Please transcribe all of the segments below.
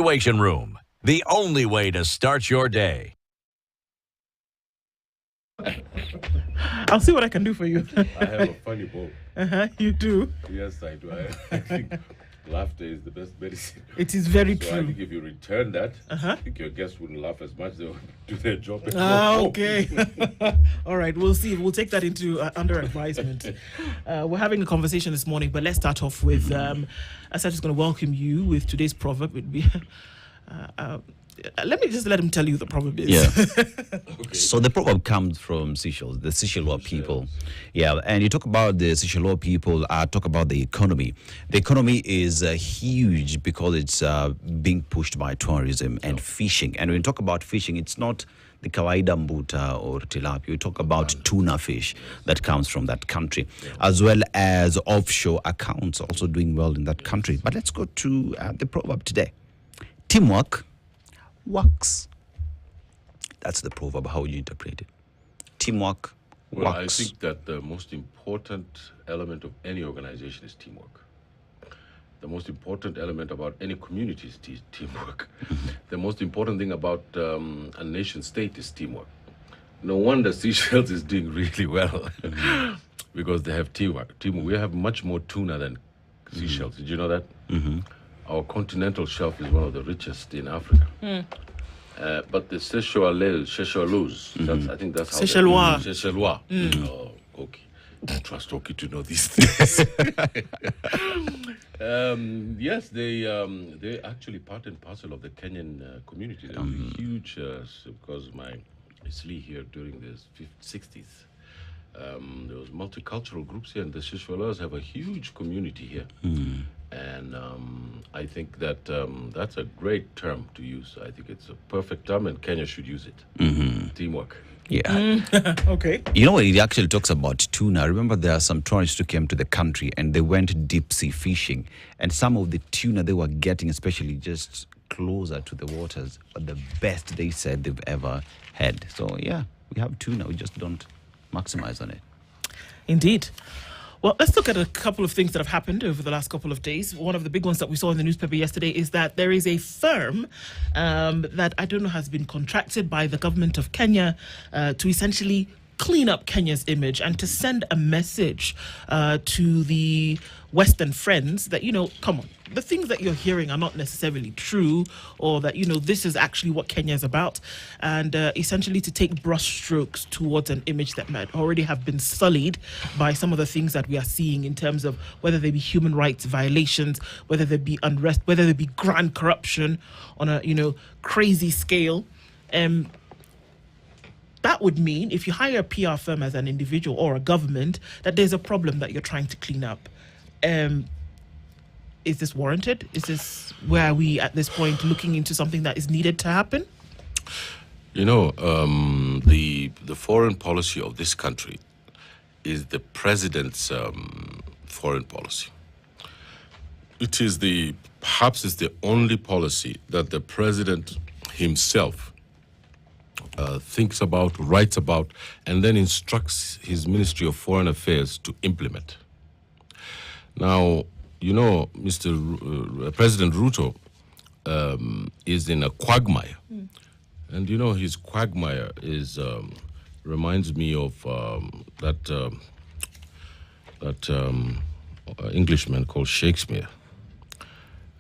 Situation Room, the only way to start your day. I'll see what I can do for you. I have a funny bone. You do. Yes, I do. I think laughter is the best medicine. It is very So I true. think if you return that, I think your guests wouldn't laugh as much. They would do their job. And go Ah, home. okay. All right, we'll see. We'll take that into under advisement. We're having a conversation this morning, but let's start off with. As I'm just going to welcome you with today's proverb. It'd be. Let him tell you the proverb is. Yeah. Okay. So the proverb comes from Seychelles, the Seychellois people. Yeah, and you talk about the Seychellois people, talk about the economy. The economy is huge because it's being pushed by tourism and fishing. And when you talk about fishing, it's not the kawaida mbuta or tilapia. You talk about tuna fish that comes from that country, as well as offshore accounts also doing well in that country. But let's go to the proverb today. Teamwork works. That's the proverb. How would you interpret it? Teamwork Well, works. I think that the most important element of any organization is teamwork. The most important element about any community is teamwork. The most important thing about a nation state is teamwork. No wonder Seychelles is doing really well because they have teamwork. We have much more tuna than Seychelles. Did you know that? Our continental shelf is one of the richest in Africa. But the Seychelles, I think that's how Seychellois. Seychellois. Oh, okay. I trust Oki to know these things. Yes, they're actually part and parcel of the Kenyan community. They're huge because my Isli here during the 60s. There was multicultural groups here, and the Seychelles have a huge community here. And I think that that's a great term to use. I think it's a perfect term, and Kenya should use it. Teamwork. Yeah. Okay. You know, it actually talks about tuna. I remember there are some tourists who came to the country and they went deep sea fishing. And some of the tuna they were getting, especially just closer to the waters, were the best they said they've ever had. So, yeah, we have tuna. We just don't maximize on it. Indeed. Well, let's look at a couple of things that have happened over the last couple of days. One of the big ones that we saw in the newspaper yesterday is that there is a firm that I don't know has been contracted by the government of Kenya to essentially clean up Kenya's image and to send a message to the Western friends that, come on, the things that you're hearing are not necessarily true, or that, this is actually what Kenya is about, and essentially to take brushstrokes towards an image that might already have been sullied by some of the things that we are seeing in terms of whether they be human rights violations, whether there be unrest, whether there be grand corruption on a, crazy scale. That would mean if you hire a PR firm as an individual or a government, that there's a problem that you're trying to clean up. Is this warranted? Is this where are we at this point looking into something that is needed to happen? The foreign policy of this country is the president's foreign policy. It is perhaps it's the only policy that the president himself thinks about, writes about, and then instructs his Ministry of Foreign Affairs to implement. Now, President Ruto is in a quagmire. And, his quagmire reminds me of that Englishman called Shakespeare.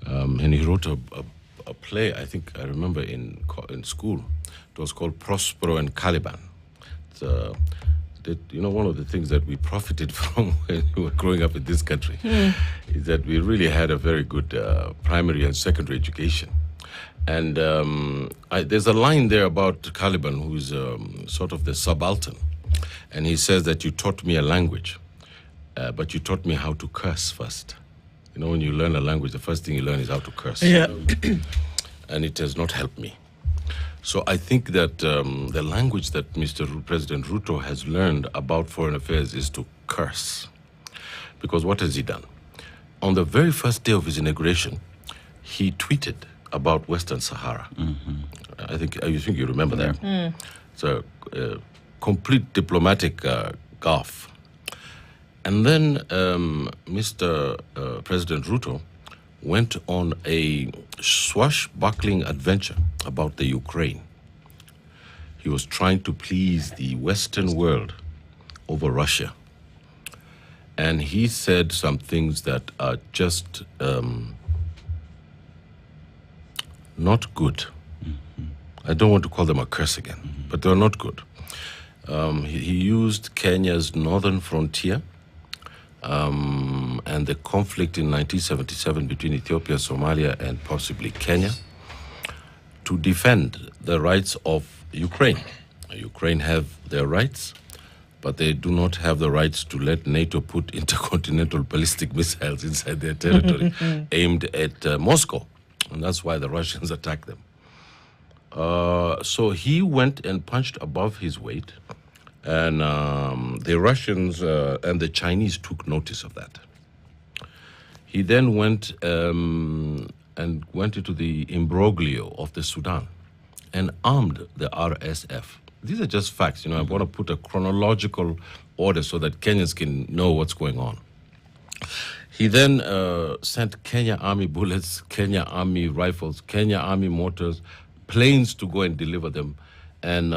And he wrote a play, I think I remember in school. It was called Prospero and Caliban. One of the things that we profited from when we were growing up in this country is that we really had a very good primary and secondary education. And there's a line there about Caliban, who's sort of the subaltern. And he says that you taught me a language, but you taught me how to curse first. When you learn a language, the first thing you learn is how to curse. Yeah. And it has not helped me. So I think that the language that President Ruto has learned about foreign affairs is to curse. Because what has he done? On the very first day of his inauguration, he tweeted about Western Sahara. I think you remember that. It's a complete diplomatic gaffe. And then President Ruto went on a swashbuckling adventure about the Ukraine. He was trying to please the Western world over Russia. And he said some things that are just not good. I don't want to call them a curse again, but they're not good. He used Kenya's northern frontier and the conflict in 1977 between Ethiopia, Somalia, and possibly Kenya to defend the rights of Ukraine. Ukraine have their rights, but they do not have the rights to let NATO put intercontinental ballistic missiles inside their territory aimed at Moscow. And that's why the Russians attacked them. So he went and punched above his weight, and the Russians and the Chinese took notice of that. He then went into the imbroglio of the Sudan and armed the RSF. These are just facts. I want to put a chronological order so that Kenyans can know what's going on. He then sent Kenya Army bullets, Kenya Army rifles, Kenya Army mortars, planes to go and deliver them. And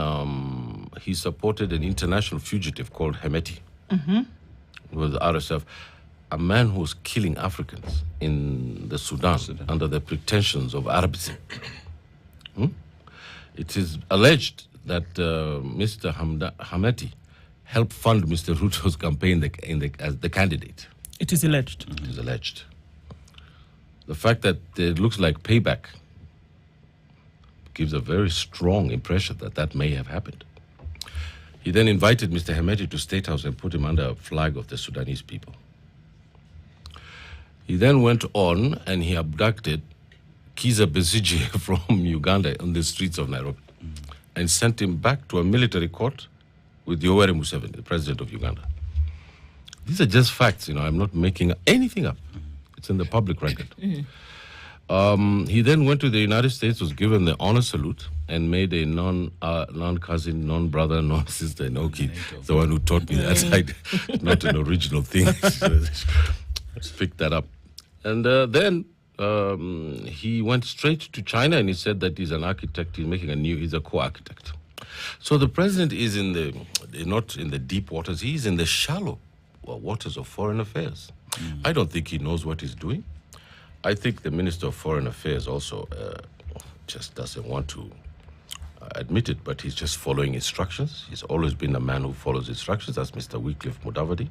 he supported an international fugitive called Hemeti with the RSF, a man who was killing Africans in the Sudan under the pretensions of Arabism. It is alleged that Mr. Hemeti helped fund Mr. Ruto's campaign as the candidate. It is alleged. It is alleged. The fact that it looks like payback gives a very strong impression that that may have happened. He then invited Mr. Hemeti to State House and put him under a flag of the Sudanese people. He then went on and he abducted Kiza Besigye from Uganda on the streets of Nairobi and sent him back to a military court with Yoweri Museveni, the president of Uganda. These are just facts, I'm not making anything up. It's in the public record. He then went to the United States, was given the honor salute, and made a non-cousin, non-brother, non-sister, no-kid. The one who taught me that, not an original thing. Let's pick that up. And then he went straight to China, and he said that he's an architect. He's a co-architect. So the president is not in the deep waters. He's in the shallow waters of foreign affairs. I don't think he knows what he's doing. I think the Minister of Foreign Affairs also just doesn't want to admit it, but he's just following instructions. He's always been a man who follows instructions. That's Mr. Wycliffe Mudavadi.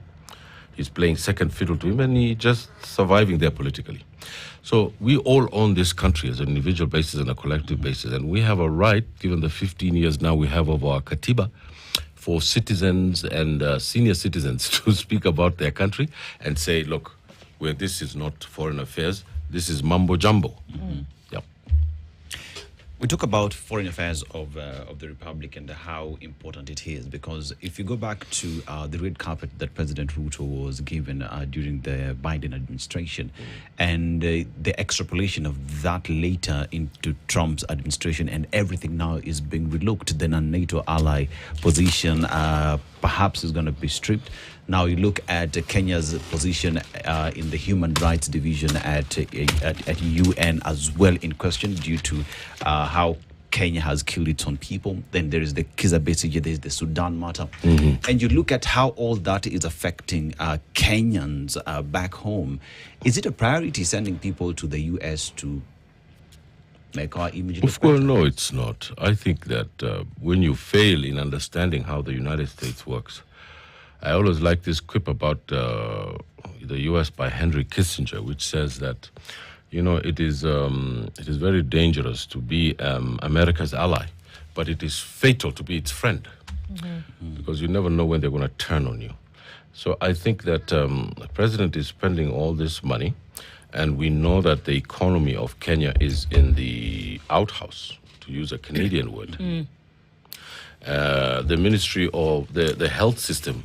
He's playing second fiddle to him, and he's just surviving there politically. So we all own this country as an individual basis and a collective basis, and we have a right, given the 15 years now we have of our Katiba, for citizens and senior citizens to speak about their country and say, look, this is not foreign affairs, this is mambo jumbo. Yep. We talk about foreign affairs of the Republic and how important it is, because if you go back to the red carpet that President Ruto was given during the Biden administration and the extrapolation of that later into Trump's administration, and everything now is being relooked, then a NATO ally position perhaps is going to be stripped. Now you look at Kenya's position in the human rights division at UN as well in question due to how Kenya has killed its own people. Then there is the Kizza Besigye, there is the Sudan matter. And you look at how all that is affecting Kenyans back home. Is it a priority sending people to the US to make our image? Of course, no, it's not. I think that when you fail in understanding how the United States works, I always like this quip about the U.S. by Henry Kissinger, which says that, it is very dangerous to be America's ally, but it is fatal to be its friend, because you never know when they're going to turn on you. So I think that the president is spending all this money, and we know that the economy of Kenya is in the outhouse, to use a Canadian word. The Ministry of the health system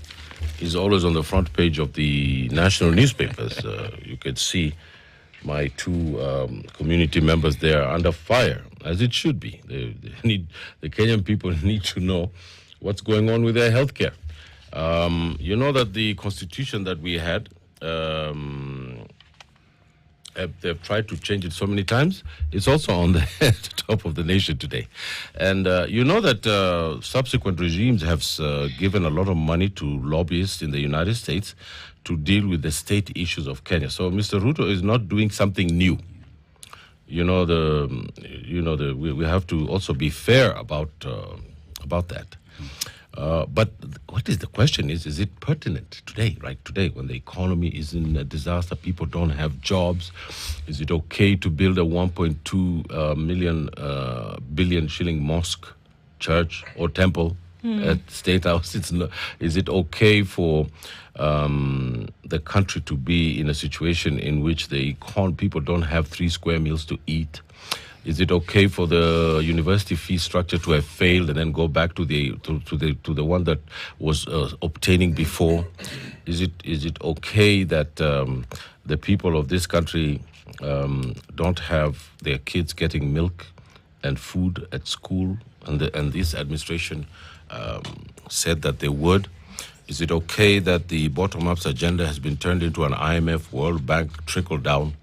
is always on the front page of the national newspapers. You can see my two community members there are under fire, as it should be. The Kenyan people need to know what's going on with their health care. You know that the constitution that we had they've tried to change it so many times. It's also on the top of the nation today. And you know that subsequent regimes have given a lot of money to lobbyists in the United States to deal with the state issues of Kenya. So Mr. Ruto is not doing something new. We have to also be fair about that. But what is the question is it pertinent today, right? Today, when the economy is in a disaster, people don't have jobs, is it okay to build a 1.2 billion shilling mosque, church, or temple at State House? Is it okay for the country to be in a situation in which people don't have 3 square meals to eat? Is it okay for the university fee structure to have failed and then go back to the one that was obtaining before? Is it okay that the people of this country don't have their kids getting milk and food at school, and this administration said that they would? Is it okay that the bottom-up agenda has been turned into an IMF, World Bank trickle down?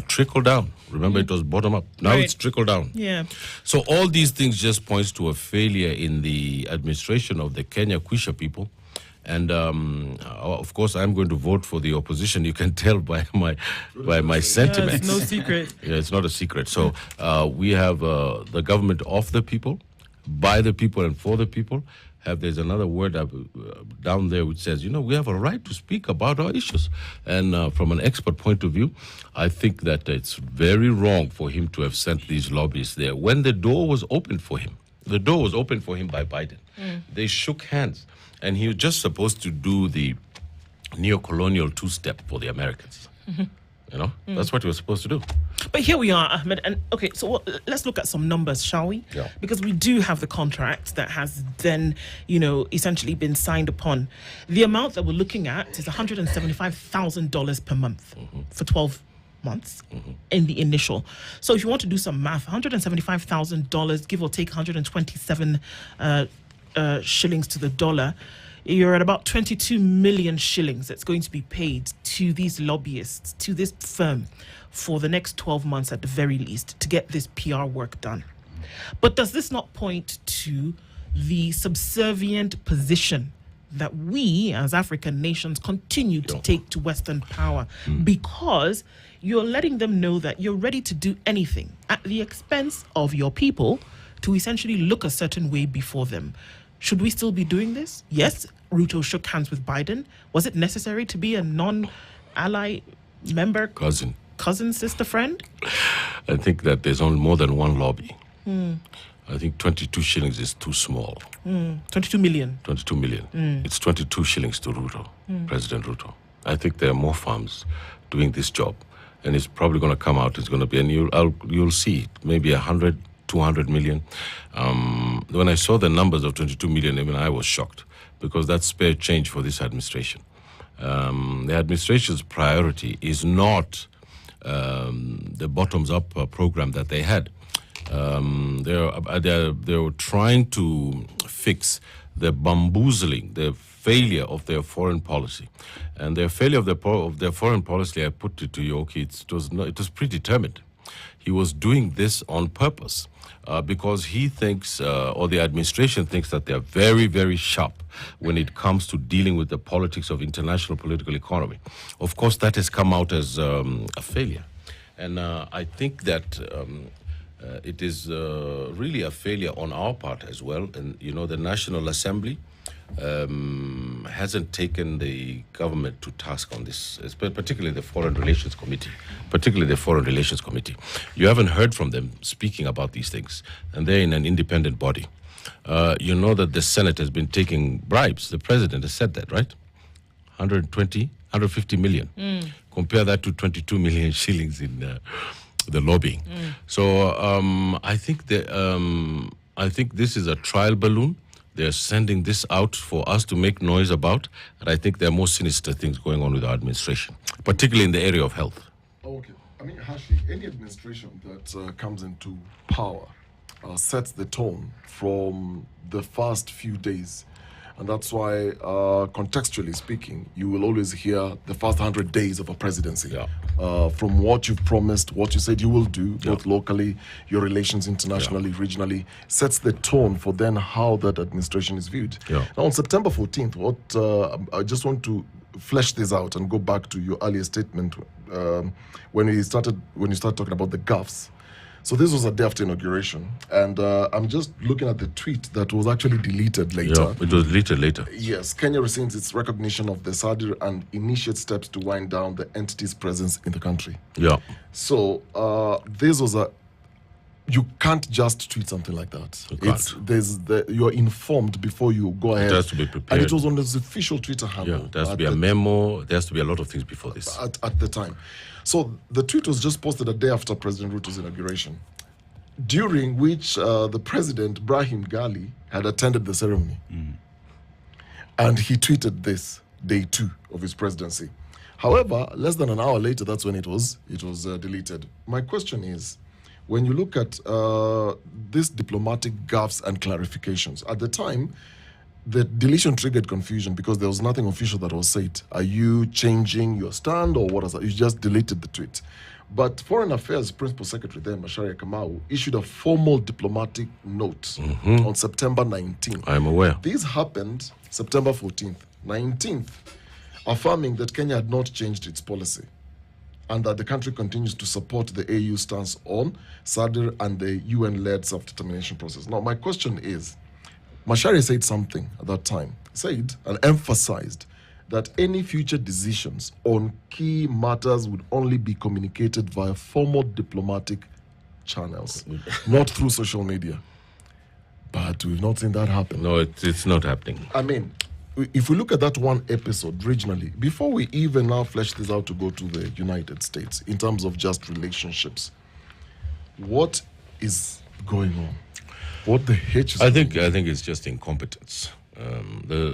Trickle down. Remember, it was bottom up. Now it's trickle down. Yeah. So all these things just points to a failure in the administration of the Kenya Kwisha people. And of course, I'm going to vote for the opposition. You can tell by my sentiments. It's no secret. Yeah, it's not a secret. So we have the government of the people, by the people, and for the people. There's another word down there which says, we have a right to speak about our issues. And from an expert point of view, I think that it's very wrong for him to have sent these lobbyists there when the door was opened for him. The door was opened for him by Biden. They shook hands, and he was just supposed to do the neo-colonial two-step for the Americans. That's what he was supposed to do. But here we are, Ahmed. And okay, so let's look at some numbers, shall we? Yeah. Because we do have the contract that has then, essentially been signed upon. The amount that we're looking at is $175,000 per month for 12 months in the initial. So if you want to do some math, $175,000, give or take 127 shillings to the dollar, you're at about 22 million shillings that's going to be paid to these lobbyists, to this firm, for the next 12 months at the very least, to get this PR work done. But does this not point to the subservient position that we as African nations continue to take to Western power? Because you're letting them know that you're ready to do anything at the expense of your people to essentially look a certain way before them. Should we still be doing this? Yes, Ruto shook hands with Biden. Was it necessary to be a non-ally member? Cousin, sister, friend? I think that there's only more than one lobby. I think 22 shillings is too small. 22 million. 22 million. It's 22 shillings to Ruto, President Ruto. I think there are more farms doing this job, and it's probably going to come out. It's going to be, and you'll see it, maybe 100, 200 million. When I saw the numbers of 22 million, even I was shocked, because that's spare change for this administration. The administration's priority is not the bottoms-up program that they had. They were trying to fix the bamboozling, the failure of their foreign policy, and their failure of their foreign policy. I put it to Yoki. It was predetermined. He was doing this on purpose because he thinks, or the administration thinks, that they are very, very sharp when it comes to dealing with the politics of international political economy. Of course, that has come out as a failure, and I think that. It is really a failure on our part as well. And, the National Assembly hasn't taken the government to task on this, particularly the Foreign Relations Committee. You haven't heard from them speaking about these things, and they're in an independent body. You know that the Senate has been taking bribes. The president has said that, right? 150 million. Compare that to 22 million shillings in... the lobbying. So I think this is a trial balloon. They're sending this out for us to make noise about, and I think there are more sinister things going on with our administration, particularly in the area of health. Okay. I mean, Hashi, any administration that comes into power sets the tone from the first few days. And that's why, contextually speaking, you will always hear the first 100 days of a presidency. Yeah. From what you've promised, what you said you will do, both locally, your relations internationally, regionally, sets the tone for then how that administration is viewed. Yeah. Now, on September 14th, I just want to flesh this out and go back to your earlier statement when you started talking about the gaffes. So this was a day after inauguration, and I'm just looking at the tweet that was actually deleted later. Yeah, it was deleted later. Yes, Kenya rescinds its recognition of the SADC and initiates steps to wind down the entity's presence in the country. Yeah. So this was you can't just tweet something like that. You can't. You're informed before you go ahead. It has to be prepared. And it was on his official Twitter handle. Yeah, there has to be a memo. There has to be a lot of things before this. At the time. So the tweet was just posted a day after President Ruto's inauguration, during which the president, Brahim Gali, had attended the ceremony. And he tweeted this, day 2 of his presidency. However, less than an hour later, that's when it was deleted. My question is, when you look at these diplomatic gaffes and clarifications, at the time, the deletion triggered confusion because there was nothing official that was said. Are you changing your stand or what is that? You just deleted the tweet. But Foreign Affairs Principal Secretary then, Macharia Kamau, issued a formal diplomatic note on September 19th. I am aware. This happened September 14th, 19th, affirming that Kenya had not changed its policy and that the country continues to support the AU stance on SADC and the UN-led self-determination process. Now, my question is, Macharia said something at that time. He said and emphasized that any future decisions on key matters would only be communicated via formal diplomatic channels, not through social media. But we've not seen that happen. No, it's not happening. I mean, if we look at that one episode regionally, before we even now flesh this out to go to the United States in terms of just relationships, what is going on? What the H is I think it's just incompetence.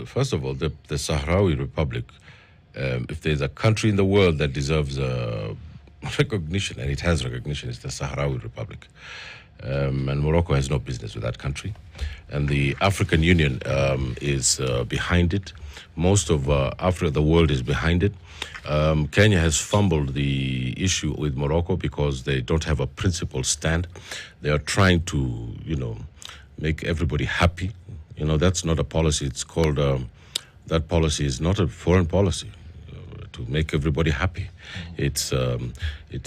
First of all, the Sahrawi Republic, if there's a country in the world that deserves recognition, and it has recognition, it's the Sahrawi Republic. And Morocco has no business with that country. And the African Union is behind it. Most of Africa, the world is behind it. Kenya has fumbled the issue with Morocco because they don't have a principled stand. They are trying to, make everybody happy. That's not a policy. It's called, that policy is not a foreign policy to make everybody happy. It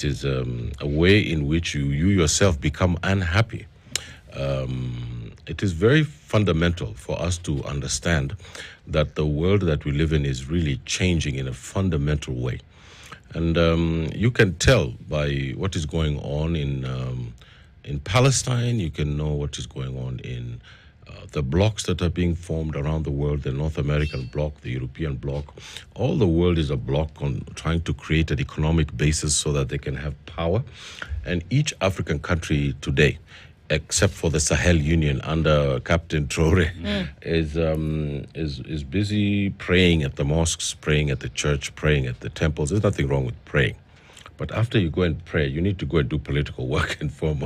is a way in which you yourself become unhappy. It is very fundamental for us to understand that the world that we live in is really changing in a fundamental way. And you can tell by what is going on in Palestine. You can know what is going on in the blocks that are being formed around the world, the North American bloc, the European bloc. All the world is a bloc on trying to create an economic basis so that they can have power. And each African country today, except for the Sahel Union under Captain Traore, is busy praying at the mosques, praying at the church, praying at the temples. There's nothing wrong with praying. But after you go and pray, you need to go and do political work and form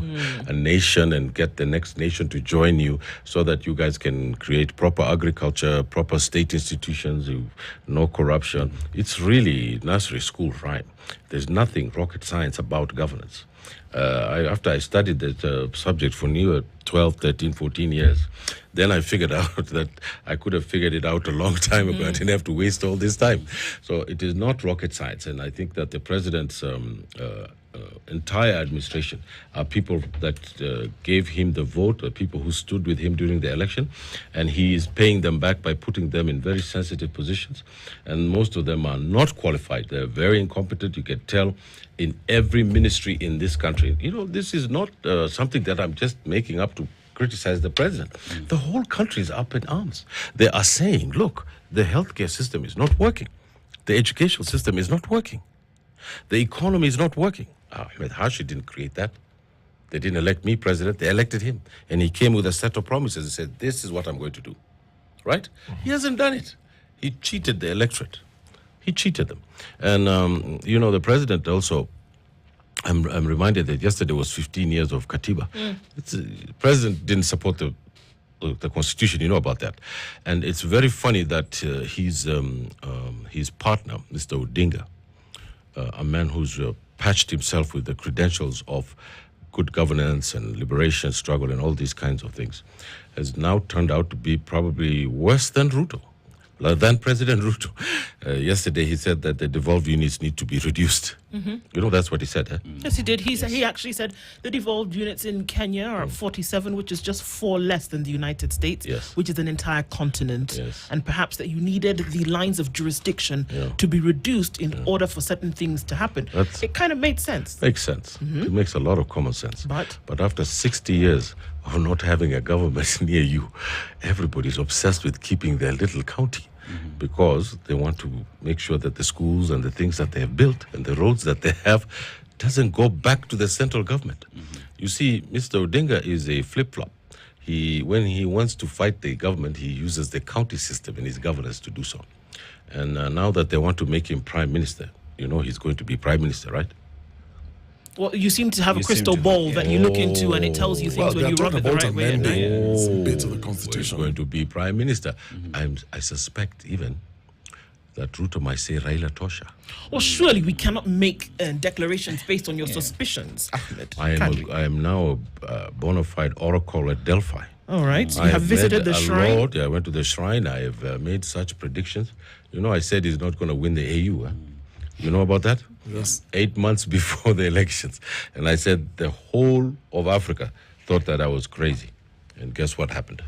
a nation and get the next nation to join you so that you guys can create proper agriculture, proper state institutions, no corruption. It's really nursery school, right? There's nothing rocket science about governance. After I studied that subject for 12, 13, 14 years, then I figured out that I could have figured it out a long time ago. I didn't have to waste all this time. So it is not rocket science. And I think that the president's entire administration are people that gave him the vote, or people who stood with him during the election. And he is paying them back by putting them in very sensitive positions. And most of them are not qualified. They're very incompetent. You can tell in every ministry in this country. This is not something that I'm just making up to criticize the president. The whole country is up in arms. They are saying, look, the healthcare system is not working. The educational system is not working. The economy is not working. Ahmed Hashi didn't create that. They didn't elect me president. They elected him. And he came with a set of promises and said, this is what I'm going to do. Right? He hasn't done it. He cheated the electorate. He cheated them. And, the president also, I'm reminded that yesterday was 15 years of Katiba. The president didn't support the the Constitution. You know about that. And it's very funny that his partner, Mr. Odinga, a man who's patched himself with the credentials of good governance and liberation struggle and all these kinds of things, has now turned out to be probably worse than Ruto, than President Ruto. Yesterday he said that the devolved units need to be reduced. You know, that's what he said. Yes, he did. He actually said the devolved units in Kenya are at 47, which is just 4 less than the United States, which is an entire continent. And perhaps that you needed the lines of jurisdiction to be reduced in order for certain things to happen. It kind of made sense. Makes sense. It makes a lot of common sense. But after 60 years of not having a government near you, everybody's obsessed with keeping their little county. Because they want to make sure that the schools and the things that they have built and the roads that they have doesn't go back to the central government. You see, Mr. Odinga is a flip-flop. When he wants to fight the government, he uses the county system in his governance to do so. And now that they want to make him prime minister, you know he's going to be prime minister, right? Well, you seem to have a crystal ball that you look into and it tells you things when you rub it the right way. Bits of the Constitution. He's going to be prime minister. I suspect even that Ruto might say Raila Tosha. Well, surely we cannot make declarations based on your suspicions, Ahmed. I am now a bona fide oracle at Delphi. All right. You have visited the shrine? I went to the shrine. I have made such predictions. You know, I said he's not going to win the AU. You know about that? Yes. 8 months before the elections. And I said the whole of Africa thought that I was crazy. And guess what happened?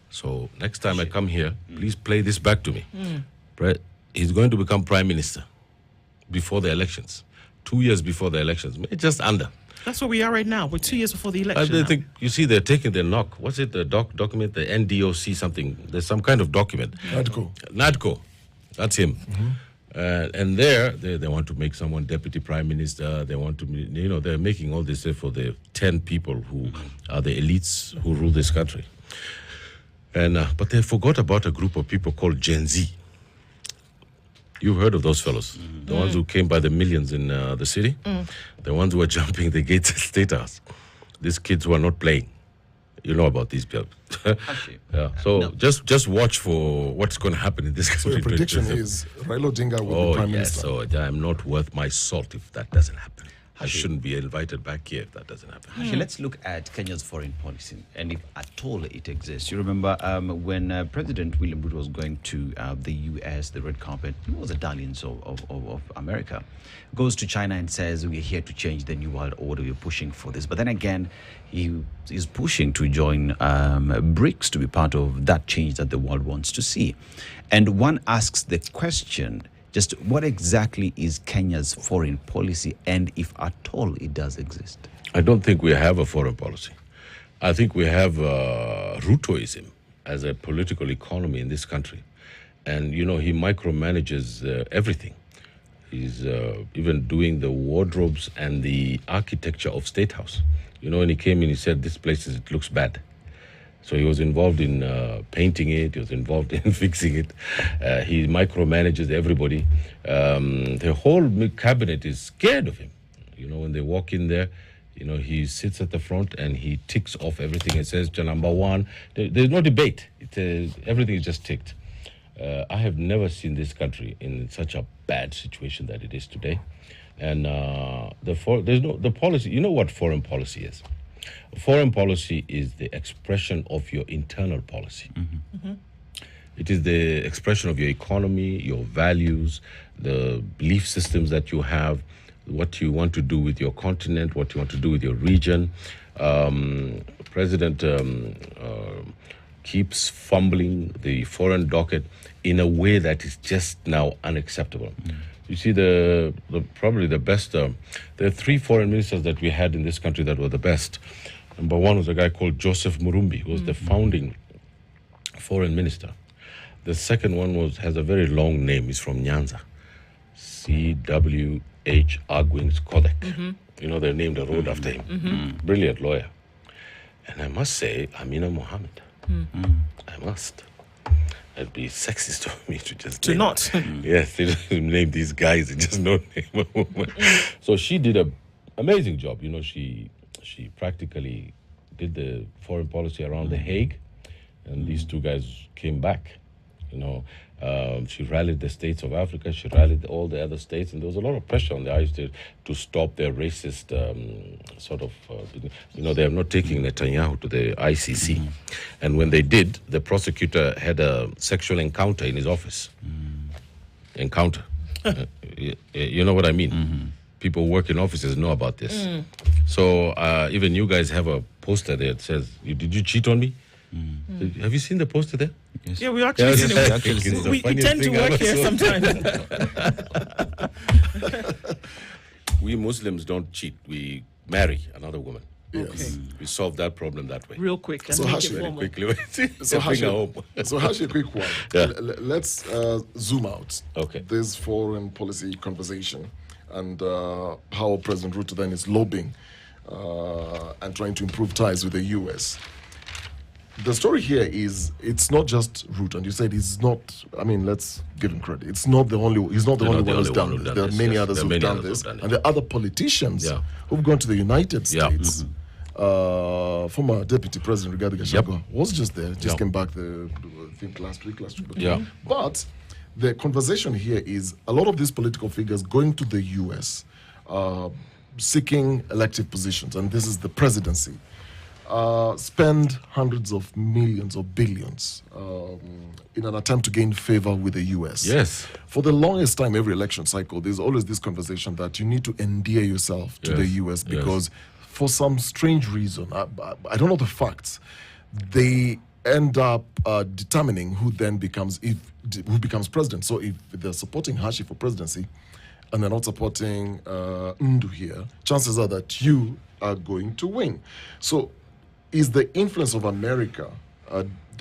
So next time I come here, please play this back to me. He's going to become prime minister before the elections. 2 years before the elections. Just under. That's where we are right now. We're 2 years before the election. I think, you see, they're taking the knock. What's it, the document, the NDOC something. There's some kind of document. NADCO. That's him. And there, they want to make someone deputy prime minister. They want to, you know, they're making all this for the 10 people who are the elites who rule this country. And but they forgot about a group of people called Gen Z. You've heard of those fellows, the ones who came by the millions in the city, the ones who were jumping the gates at State House. These kids who are not playing. You know about these people. So just watch for what's going to happen in this country. So your prediction is Raila Odinga will be prime minister. So I'm not worth my salt if that doesn't happen. I shouldn't be invited back here if that doesn't happen. Actually, let's look at Kenya's foreign policy and if at all it exists. You remember when President William Ruto was going to the US, the red carpet, he was a darling of America. Goes to China and says, we're here to change the new world order, we're pushing for this. But then again, he is pushing to join BRICS to be part of that change that the world wants to see. And one asks the question, just what exactly is Kenya's foreign policy, and if at all it does exist? I don't think we have a foreign policy. I think we have Rutoism as a political economy in this country. And, you know, he micromanages everything. He's even doing the wardrobes and the architecture of State House. You know, when he came in, he said, this place, it looks bad. So he was involved in painting it. He was involved in fixing it. He micromanages everybody. The whole cabinet is scared of him. You know, when they walk in there, you know, he sits at the front and he ticks off everything and says, to number one, there's no debate. Everything is just ticked. I have never seen this country in such a bad situation that it is today. And the policy, you know what foreign policy is? Foreign policy is the expression of your internal policy. It is the expression of your economy, your values, the belief systems that you have, what you want to do with your continent, what you want to do with your region. President keeps fumbling the foreign docket in a way that is just now unacceptable. You see, probably the best, there are 3 foreign ministers that we had in this country that were the best. Number one was a guy called Joseph Murumbi, who was the founding foreign minister. The second one has a very long name. He's from Nyanza. C.W.H. Agwing's Kodek. You know, they named a road after him. Brilliant lawyer. And I must say, Amina Mohammed. I must. It'd be sexist of me to just to not. Yes, they just name these guys and just not name a woman. So she did an amazing job. You know, she practically did the foreign policy around The Hague. and these two guys came back. She rallied the states of Africa. She rallied all the other states, and there was a lot of pressure on the Irish to stop their racist they are not taking Netanyahu to the ICC, and when they did, the prosecutor had a sexual encounter in his office. Encounter, you know what I mean? People who work in offices know about this. So even you guys have a poster there that says, "Did you cheat on me?" Have you seen the poster there? Yes. Yeah, we actually seen it. We tend to work here sometimes. We Muslims don't cheat. We marry another woman. Yes. Okay. We solve that problem that way. Real quick. And So make Hashi, it Very formal. quickly. So Hashi, home. a quick one. Yeah. Let's zoom out. Okay. This foreign policy conversation and how President Ruto then is lobbying and trying to improve ties with the U.S. The story here is it's not just Ruto, and you said he's not. I mean, let's give him credit. It's not the only. He's not the only one who's done this. There are many others who've done this, and there are other politicians who've gone to the United States. Former Deputy President Rigathi Gachagua was just there. Just came back. I think last week. Yeah. But the conversation here is a lot of these political figures going to the U.S. Seeking elective positions, and this is the presidency. Spend hundreds of millions or billions in an attempt to gain favor with the U.S. Yes. For the longest time, every election cycle, there's always this conversation that you need to endear yourself to the U.S. because for some strange reason, I don't know the facts, they end up determining who then becomes president. So if they're supporting Hashi for presidency and they're not supporting Ndu here, chances are that you are going to win. So is the influence of America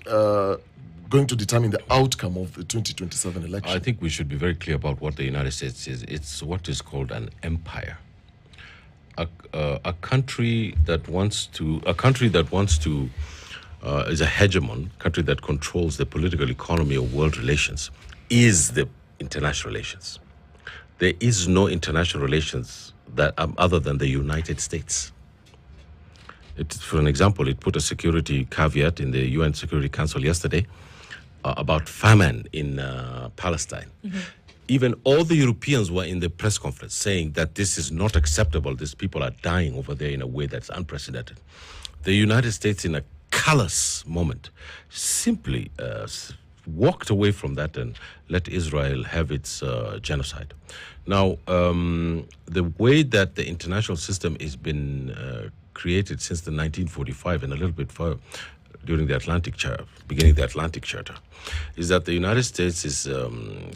going to determine the outcome of the 2027 election? I think we should be very clear about what the United States is. It's what is called an empire. A country that wants to is a hegemon, country that controls the political economy of world relations, is the international relations. There is no international relations that other than the United States. For an example, it put a security caveat in the UN Security Council yesterday about famine in Palestine. Even all the Europeans were in the press conference saying that this is not acceptable. These people are dying over there in a way that's unprecedented. The United States, in a callous moment, simply walked away from that and let Israel have its genocide. Now, the way that the international system has been created since the 1945 and a little bit further during the beginning of the Atlantic Charter, is that the United States is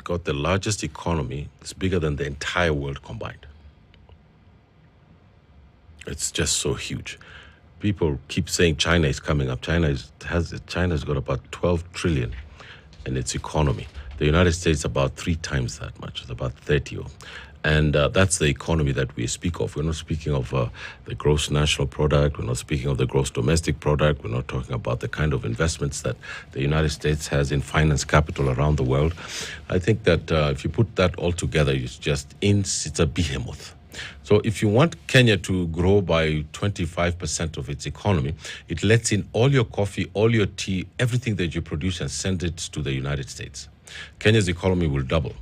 got the largest economy. It's bigger than the entire world combined. It's just so huge. People keep saying China is coming up. China's got about 12 trillion in its economy. The United States about 3 times that much. It's about 30. And that's the economy that we speak of. We're not speaking of the gross national product. We're not speaking of the gross domestic product. We're not talking about the kind of investments that the United States has in finance capital around the world. I think that if you put that all together, it's a behemoth. So if you want Kenya to grow by 25% of its economy, it lets in all your coffee, all your tea, everything that you produce and send it to the United States. Kenya's economy will double.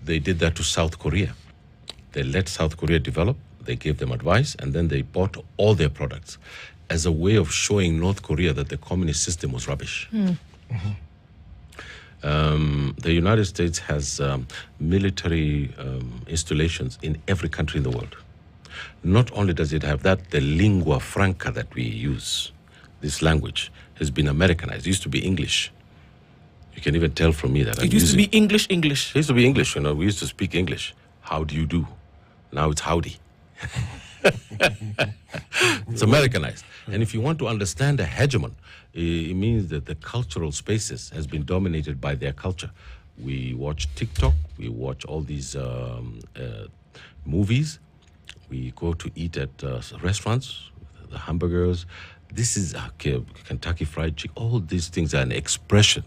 They did that to South Korea. They let South Korea develop, they gave them advice, and then they bought all their products as a way of showing North Korea that the communist system was rubbish. The United States has military installations in every country in the world. Not only does it have that, the lingua franca that we use, this language, has been Americanized. It used to be English. You can even tell from me that It used to be English. It used to be English, we used to speak English. How do you do? Now it's howdy. It's Americanized. And if you want to understand a hegemon, it means that the cultural spaces has been dominated by their culture. We watch TikTok, we watch all these movies, we go to eat at restaurants, the hamburgers. This is Kentucky Fried Chicken. All these things are an expression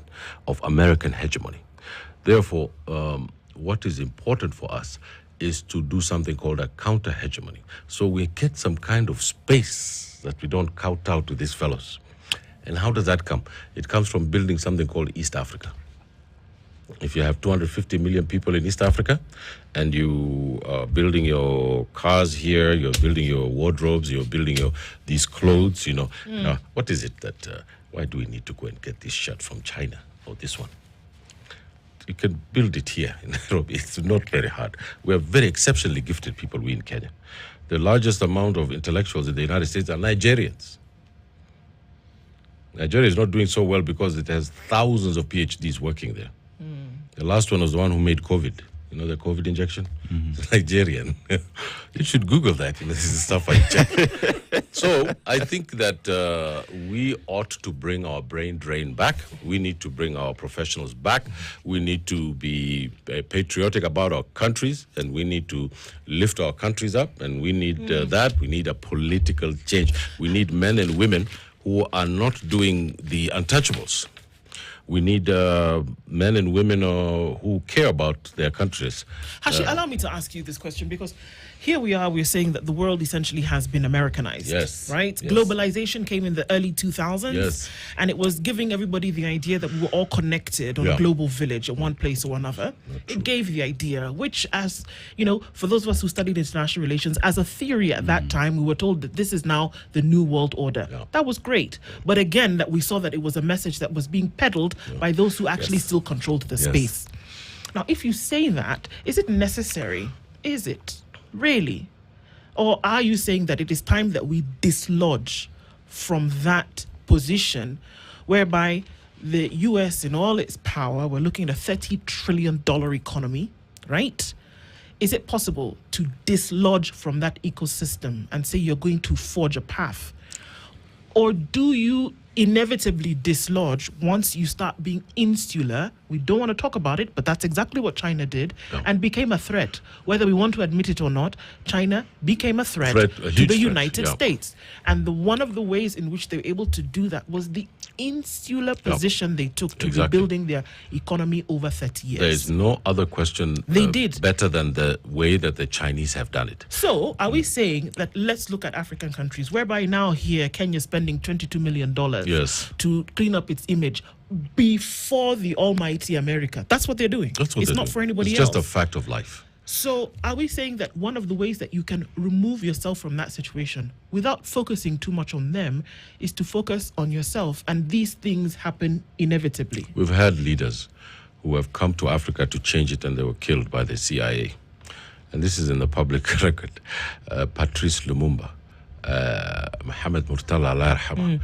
of American hegemony. Therefore, what is important for us is to do something called a counter-hegemony. So we get some kind of space that we don't kowtow to these fellows. And how does that come? It comes from building something called East Africa. If you have 250 million people in East Africa and you are building your cars here, you're building your wardrobes, you're building these clothes, now, what is it that, why do we need to go and get this shirt from China or this one? You can build it here in Nairobi. It's not very hard. We are very exceptionally gifted people, we in Kenya. The largest amount of intellectuals in the United States are Nigerians. Nigeria is not doing so well because it has thousands of PhDs working there. The last one was the one who made COVID. You know, the COVID injection? It's Nigerian. You should Google that. This is stuff I check. So I think that we ought to bring our brain drain back. We need to bring our professionals back. We need to be patriotic about our countries, and we need to lift our countries up, and we need that. We need a political change. We need men and women who are not doing the untouchables. We need men and women who care about their countries. Hashi, allow me to ask you this question, because here we are, we're saying that the world essentially has been Americanized. Yes. Right? Yes. Globalization came in the early 2000s. Yes. And it was giving everybody the idea that we were all connected on a global village in one place or another. It gave the idea, which, as you know, for those of us who studied international relations, as a theory at that time, we were told that this is now the new world order. Yeah. That was great. But again, that we saw that it was a message that was being peddled by those who actually still controlled the space. Now, if you say that, is it necessary? Is it? Really? Or are you saying that it is time that we dislodge from that position whereby the US, in all its power, we're looking at a $30 trillion economy, right? Is it possible to dislodge from that ecosystem and say you're going to forge a path? Or do you inevitably dislodge once you start being insular? We don't want to talk about it, but that's exactly what China did and became a threat. Whether we want to admit it or not, China became a threat to the United States. And one of the ways in which they were able to do that was the insular position they took to rebuilding their economy over 30 years. There is no other question they did better than the way that the Chinese have done it. So are we saying that let's look at African countries, whereby now here Kenya is spending $22 million to clean up its image before the almighty America? That's what they're doing. It's not for anybody else. It's just a fact of life. So are we saying that one of the ways that you can remove yourself from that situation without focusing too much on them is to focus on yourself, and these things happen inevitably? We've had leaders who have come to Africa to change it, and they were killed by the CIA. And this is in the public record. Patrice Lumumba, Mohamed Murtala, Allah yarhamah.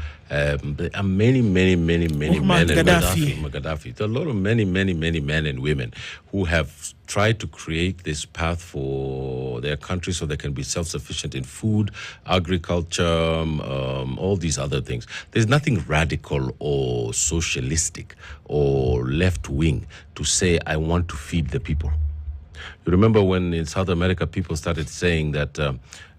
There are many men and Gaddafi. There are a lot of many men and women who have tried to create this path for their country so they can be self-sufficient in food, agriculture, all these other things. There's nothing radical or socialistic or left-wing to say, I want to feed the people. You remember when in South America people started saying that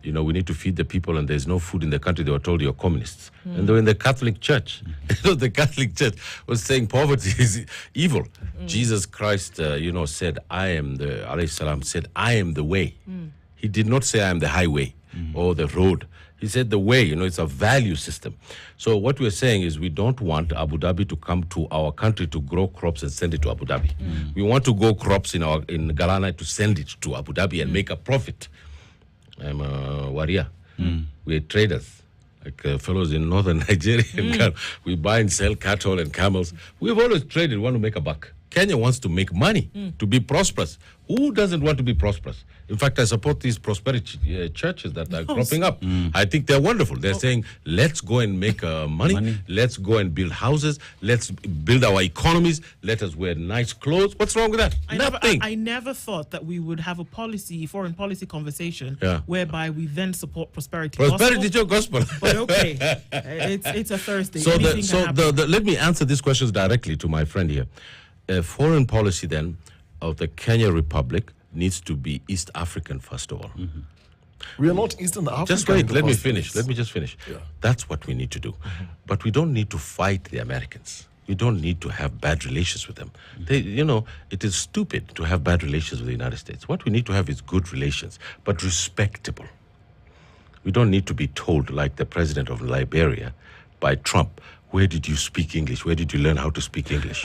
we need to feed the people and there's no food in the country, they were told you're communists. And they were in the Catholic Church. The Catholic Church was saying poverty is evil. Jesus Christ, said, I am the way. He did not say I am the highway or the road. He said the way, it's a value system. So what we're saying is we don't want Abu Dhabi to come to our country to grow crops and send it to Abu Dhabi. We want to grow crops in Galana to send it to Abu Dhabi and make a profit. I'm a warrior. We're traders, like fellows in northern Nigeria. We buy and sell cattle and camels. We've always traded, want to make a buck. Kenya wants to make money, to be prosperous. Who doesn't want to be prosperous? In fact, I support these prosperity churches that are cropping up. I think they're wonderful. They're saying, let's go and make money. Let's go and build houses. Let's build our economies. Let us wear nice clothes. What's wrong with that? Nothing. I never thought that we would have a foreign policy conversation whereby we then support prosperity. Prosperity gospel. But okay, it's a Thursday. So let me answer these questions directly to my friend here. Foreign policy then of the Kenya Republic needs to be East African first of all. We are not Eastern African. Just wait, let me finish. Let me just finish. That's what we need to do. But we don't need to fight the Americans. We don't need to have bad relations with them. It is stupid to have bad relations with the United States. What we need to have is good relations, but respectable. We don't need to be told, like the president of Liberia, by Trump, Where did you speak English? Where did you learn how to speak English?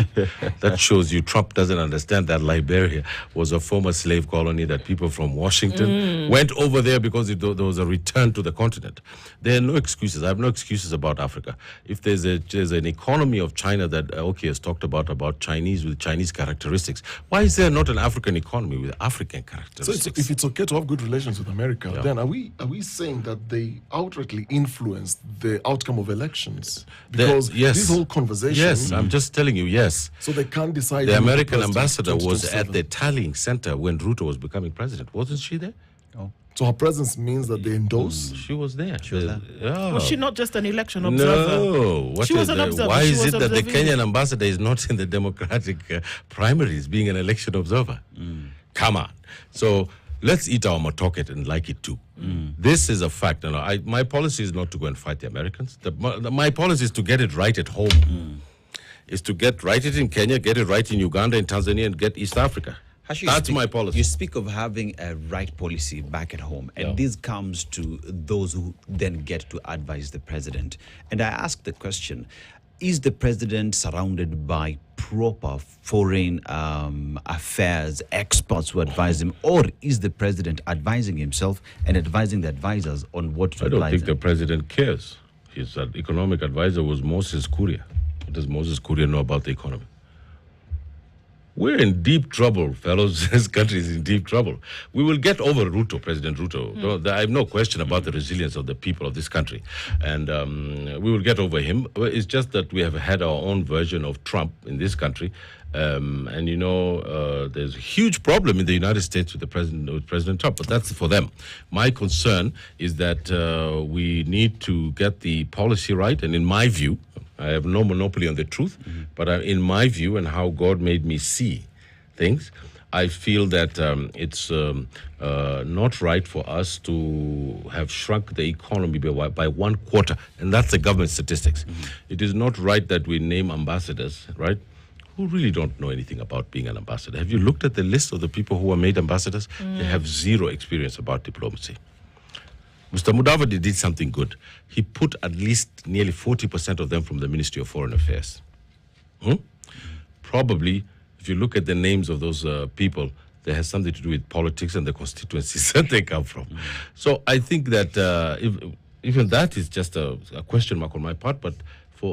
That shows you Trump doesn't understand that Liberia was a former slave colony, that people from Washington went over there because there was a return to the continent. There are no excuses. I have no excuses about Africa. If there's an economy of China that has talked about Chinese with Chinese characteristics, why is there not an African economy with African characteristics? So if it's okay to have good relations with America, then are we saying that they outrightly influenced the outcome of elections? Because this whole conversation... Yes, I'm just telling you, yes. So they can't decide... The American ambassador was at the tallying center when Ruto was becoming president. Wasn't she there? Oh. So her presence means that they endorse? She was there. She was there. Yeah. Was she not just an election observer? No. She was an observer. Why She is was it that the observing. Kenyan ambassador is not in the Democratic primaries being an election observer? Come on. So let's eat our matoket and like it too. This is a fact. My policy is not to go and fight the Americans. My policy is to get it right at home. Is to get right it in Kenya, get it right in Uganda and Tanzania, and get East Africa. That's my policy. You speak of having a right policy back at home, and this comes to those who then get to advise the president. And I ask the question, is the president surrounded by proper foreign affairs experts who advise him, or is the president advising himself and advising the advisors on what to advise? I don't think the president cares. His economic advisor was Moses Kuria. What does Moses Kuria know about the economy? We're in deep trouble, fellows. This country is in deep trouble. We will get over Ruto, President Ruto. I have no question about the resilience of the people of this country. And we will get over him. It's just that we have had our own version of Trump in this country. There's a huge problem in the United States with President Trump, but that's for them. My concern is that we need to get the policy right. And in my view, I have no monopoly on the truth, but in my view and how God made me see things, I feel that it's not right for us to have shrunk the economy by 1/4, and that's the government statistics. It is not right that we name ambassadors, right, who really don't know anything about being an ambassador. Have you looked at the list of the people who are made ambassadors? They have zero experience about diplomacy. Mr. Mudavadi did something good. He put at least nearly 40% of them from the Ministry of Foreign Affairs. Probably, if you look at the names of those people, they have something to do with politics and the constituencies that they come from. So I think that even that is just a question mark on my part, but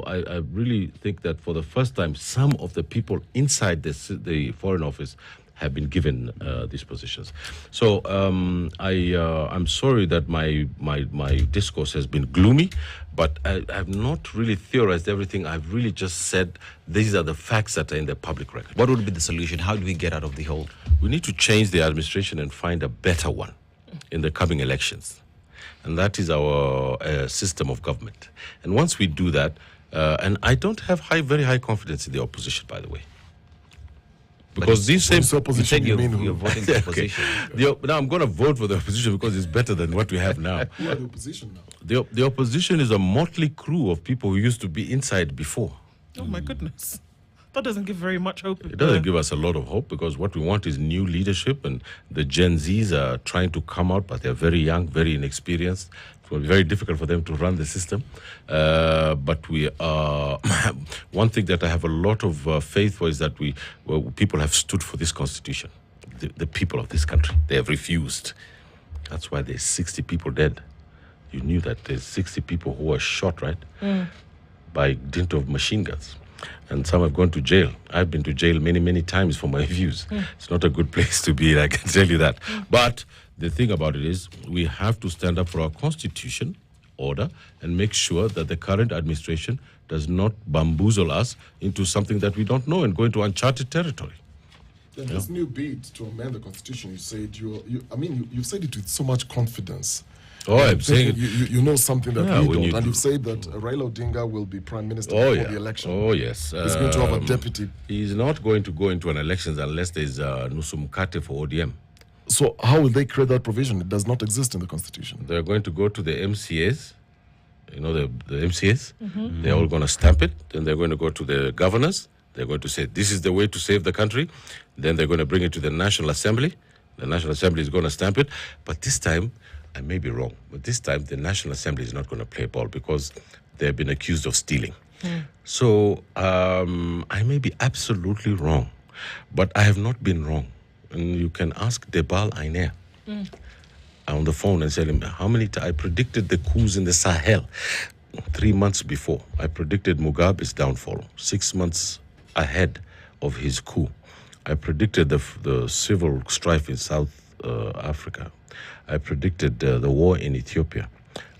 I really think that for the first time, some of the people inside the Foreign Office have been given these positions. So I'm sorry that my discourse has been gloomy, but I have not really theorized everything. I've really just said these are the facts that are in the public record. What would be the solution? How do we get out of the hole? We need to change the administration and find a better one in the coming elections. And that is our system of government. And once we do that, and I don't have very high confidence in the opposition, by the way. Because these same opposition, you're voting for opposition. Now I'm going to vote for the opposition because it's better than what we have now. Who are the opposition now? The opposition is a motley crew of people who used to be inside before. Oh my goodness. That doesn't give very much hope. It doesn't give us a lot of hope because what we want is new leadership, and the Gen Zs are trying to come out, but they're very young, very inexperienced. It will be very difficult for them to run the system. But we are one thing that I have a lot of faith for is that people have stood for this constitution. The people of this country, they have refused. That's why there's 60 people dead. You knew that there's 60 people who were shot, right? By dint of machine guns. And some have gone to jail. I've been to jail many, many times for my views. It's not a good place to be, I can tell you that. But the thing about it is we have to stand up for our constitution, order, and make sure that the current administration does not bamboozle us into something that we don't know and go into uncharted territory. Then this new bid to amend the constitution, you said you've said it with so much confidence. Oh, I'm saying you know something that we don't, and you've said that Raila Odinga will be prime minister before the election. Oh, yes. He's going to have a deputy. He's not going to go into an elections unless there's Nusu Mkate for ODM. So how will they create that provision? It does not exist in the constitution. They're going to go to the MCAs, the MCAs. They're all going to stamp it. Then they're going to go to the governors. They're going to say, this is the way to save the country. Then they're going to bring it to the National Assembly. The National Assembly is going to stamp it. But this time, I may be wrong, but this time the National Assembly is not going to play ball because they've been accused of stealing. So I may be absolutely wrong, but I have not been wrong. And you can ask Debal Ainer on the phone and tell him how many times I predicted the coups in the Sahel 3 months before. I predicted Mugabe's downfall 6 months ahead of his coup. I predicted the civil strife in South Africa. I predicted the war in Ethiopia.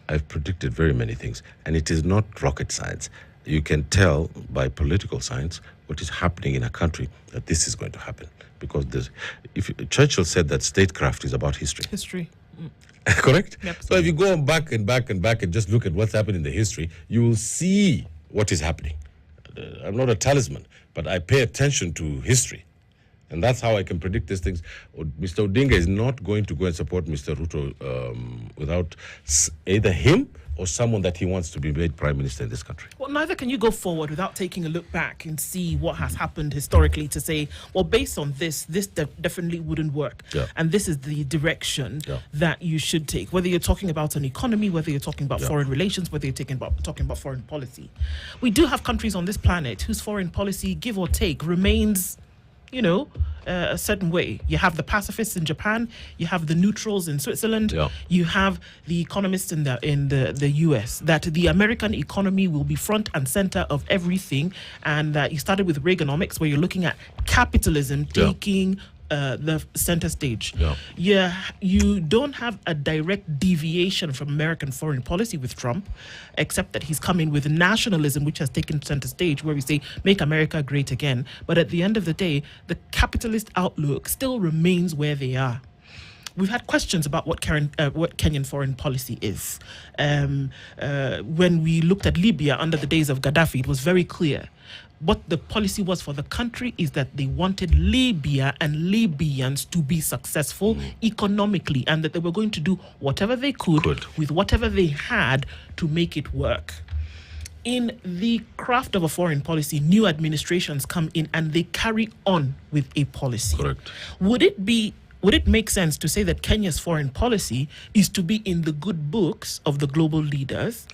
I've predicted very many things, and it is not rocket science. You can tell by political science what is happening in a country that this is going to happen. Because Churchill said that statecraft is about history. History. Correct? Yep. So if you go back and back and back and just look at what's happened in the history, you will see what is happening. I'm not a talisman, but I pay attention to history. And that's how I can predict these things. Mr. Odinga is not going to go and support Mr. Ruto without either him or someone that he wants to be made prime minister in this country. Well, neither can you go forward without taking a look back and see what has happened historically to say, well, based on this definitely wouldn't work. Yeah. And this is the direction that you should take. Whether you're talking about an economy, whether you're talking about foreign relations, whether you're talking about foreign policy. We do have countries on this planet whose foreign policy, give or take, remains a certain way. You have the pacifists in Japan, you have the neutrals in Switzerland, you have the economists in the US, that the American economy will be front and center of everything, and that you started with Reaganomics, where you're looking at capitalism taking the center stage. You don't have a direct deviation from American foreign policy with Trump, except that he's come in with nationalism, which has taken center stage, where we say, make America great again. But at the end of the day, the capitalist outlook still remains where they are. We've had questions about what Kenyan foreign policy is. When we looked at Libya under the days of Gaddafi, it was very clear. What the policy was for the country is that they wanted Libya and Libyans to be successful economically, and that they were going to do whatever they could with whatever they had to make it work. In the craft of a foreign policy, new administrations come in and they carry on with a policy. Correct. Would it make sense to say that Kenya's foreign policy is to be in the good books of the global leaders?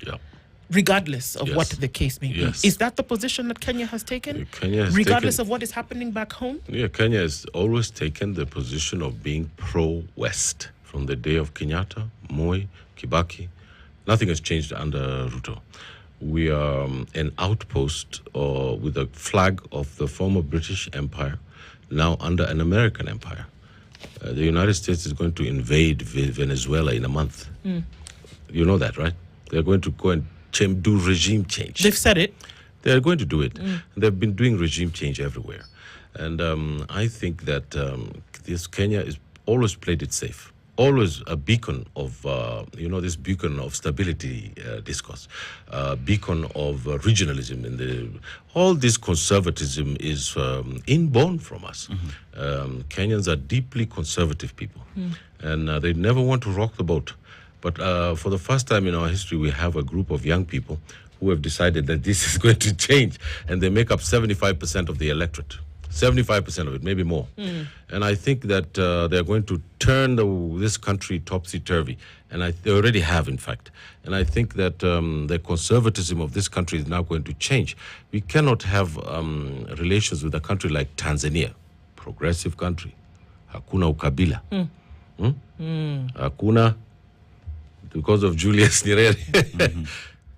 Regardless of what the case may be. Is that the position that Kenya has taken? Regardless of what is happening back home? Kenya has always taken the position of being pro-West. From the day of Kenyatta, Moi, Kibaki, nothing has changed under Ruto. We are an outpost with a flag of the former British Empire, now under an American empire. The United States is going to invade Venezuela in a month. You know that, right? They're going to go and do regime change. They've said it. They're going to do it. They've been doing regime change everywhere. And I think that this Kenya has always played it safe. Always a beacon of, this beacon of stability discourse, beacon of regionalism. All this conservatism is inborn from us. Kenyans are deeply conservative people, and they never want to rock the boat. But for the first time in our history, we have a group of young people who have decided that this is going to change, and they make up 75% of the electorate. 75% of it, maybe more. And I think that they're going to turn this country topsy-turvy. And they already have, in fact. And I think that the conservatism of this country is now going to change. We cannot have relations with a country like Tanzania, progressive country. Hakuna ukabila. Hakuna, because of Julius Nyerere.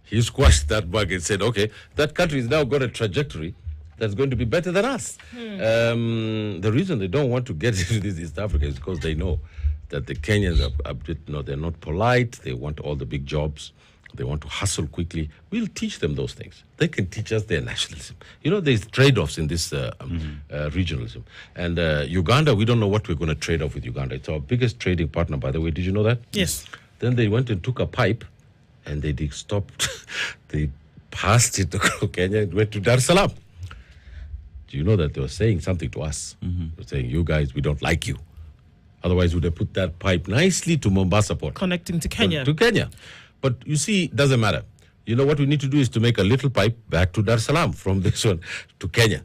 He squashed that bug and said, okay, that country has now got a trajectory that's going to be better than us. The reason they don't want to get into this East Africa is because they know that the Kenyans are they're not polite. They want all the big jobs. They want to hustle quickly. We'll teach them those things. They can teach us their nationalism. There's trade-offs in this regionalism. And Uganda, we don't know what we're going to trade off with Uganda. It's our biggest trading partner, by the way. Did you know that? Yes. Then they went and took a pipe, and they stopped. They passed it to Kenya and went to Dar es Salaam. Do you know that they were saying something to us? They were saying, you guys, we don't like you. Otherwise, would have put that pipe nicely to Mombasa port. Connecting to Kenya. To Kenya. But you see, it doesn't matter. What we need to do is to make a little pipe back to Dar es Salaam from this one to Kenya.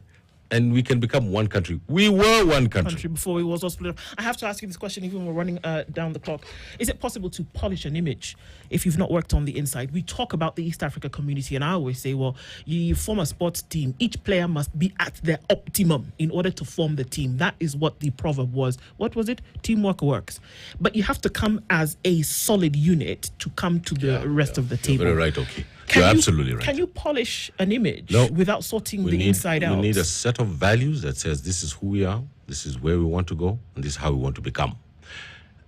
and we can become one country. We were one country. Before we was all split up. I have to ask you this question, even when we're running down the clock. Is it possible to polish an image if you've not worked on the inside? We talk about the East Africa community, and I always say, well, you form a sports team. Each player must be at their optimum in order to form the team. That is what the proverb was. What was it? Teamwork works. But you have to come as a solid unit to come to the rest of the table. You're very right, okay. You're absolutely right. Can you polish an image No. without sorting the inside out? We need a set of values that says this is who we are, this is where we want to go, and this is how we want to become.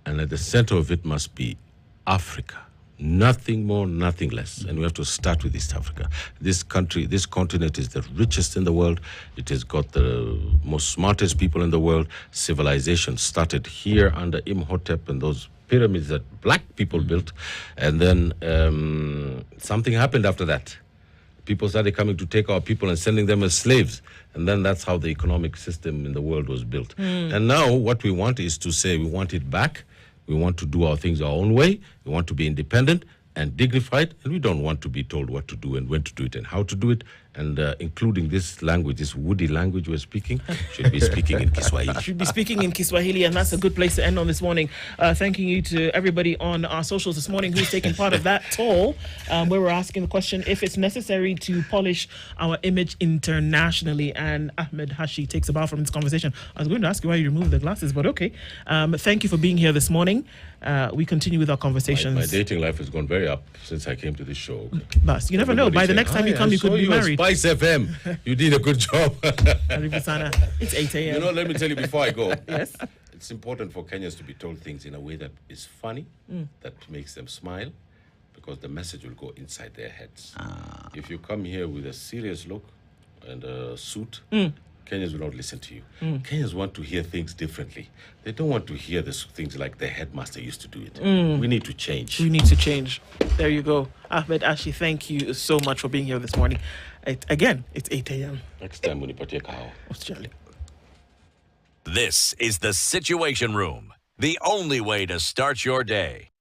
And at the center of it must be Africa. Nothing more, nothing less. And we have to start with East Africa. This country, this continent is the richest in the world. It has got the most smartest people in the world. Civilization started here under Imhotep and those pyramids that black people built. And then something happened after that. People started coming to take our people and sending them as slaves. And then that's how the economic system in the world was built. And now what we want is to say we want it back. We want to do our things our own way. We want to be independent and dignified, and we don't want to be told what to do and when to do it and how to do it. And including this language, this woody language we're speaking, should be speaking in Kiswahili. Should be speaking in Kiswahili, and that's a good place to end on this morning. Thanking you to everybody on our socials this morning who's taken part of that poll, where we're asking the question if it's necessary to polish our image internationally. And Ahmed Hashi takes a bow from this conversation. I was going to ask you why you removed the glasses, but okay. Thank you for being here this morning. We continue with our conversations. My dating life has gone very up since I came to this show. Bas, you never know. By the next time you come, you could be married. Spice FM. You did a good job. It's 8 a.m. You know, let me tell you before I go. Yes. It's important for Kenyans to be told things in a way that is funny, that makes them smile, because the message will go inside their heads. If you come here with a serious look and a suit, Kenyans will not listen to you. Kenyans want to hear things differently. They don't want to hear things like the headmaster used to do it. We need to change. We need to change. There you go. Ahmed Ashi, thank you so much for being here this morning. Again, it's 8 a.m. Next time when you put your cow. This is the Situation Room, the only way to start your day.